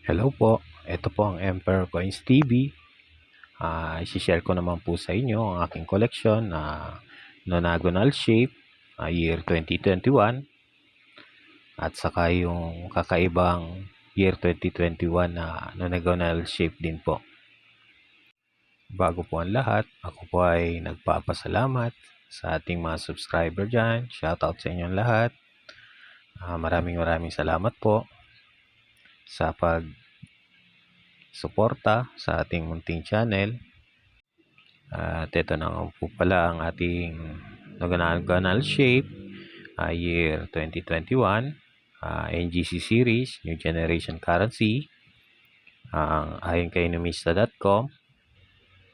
Hello po, ito po ang Emperor Coins TV. I-share ko naman po sa inyo ang aking koleksyon na nonagonal shape year 2021 at saka yung kakaibang year 2021 na nonagonal shape din po. Bago po ang lahat, ako po ay nagpapasalamat sa ating mga subscriber dyan. Shoutout sa inyong lahat. Maraming salamat po sa suporta sa ating munting channel. At ito na nga po pala ang ating nonagonal shape year 2021 NGC series, New Generation Currency. Ayon kay numista.com,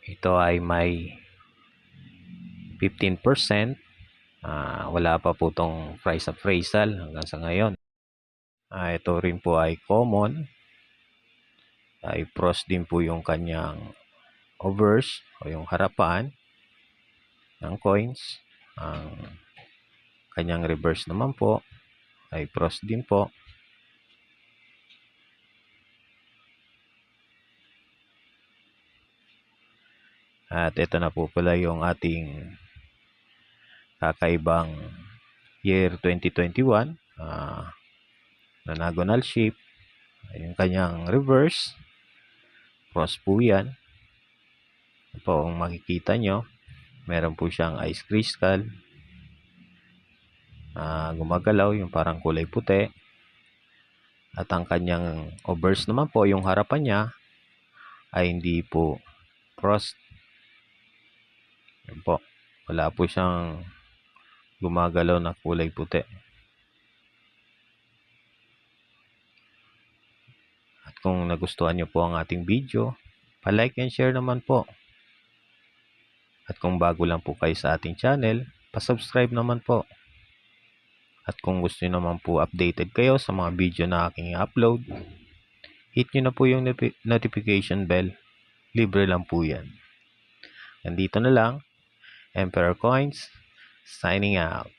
ito ay may 15%. Wala pa po itong price appraisal hanggang sa ngayon. Ito rin po ay common. I-frost din po yung kanyang obverse o yung harapan ng coins. Ang kanyang reverse naman po ay frost din po. At ito na po pala yung ating kakaibang year 2021 nonagonal shape. Yung kanyang reverse frost po yan. Ito po ang makikita nyo, meron po siyang ice crystal, gumagalaw yung parang kulay puti. At ang kanyang obverse naman po, yung harapan niya ay hindi po frost. Yan po, wala po siyang gumagalaw na kulay puti. At kung nagustuhan nyo po ang ating video, pa-like and share naman po. At kung bago lang po kayo sa ating channel, pa-subscribe naman po. At kung gusto nyo naman po updated kayo sa mga video na aking upload, hit nyo na po yung notification bell. Libre lang po yan. Nandito na lang, Emperor Coins, signing out.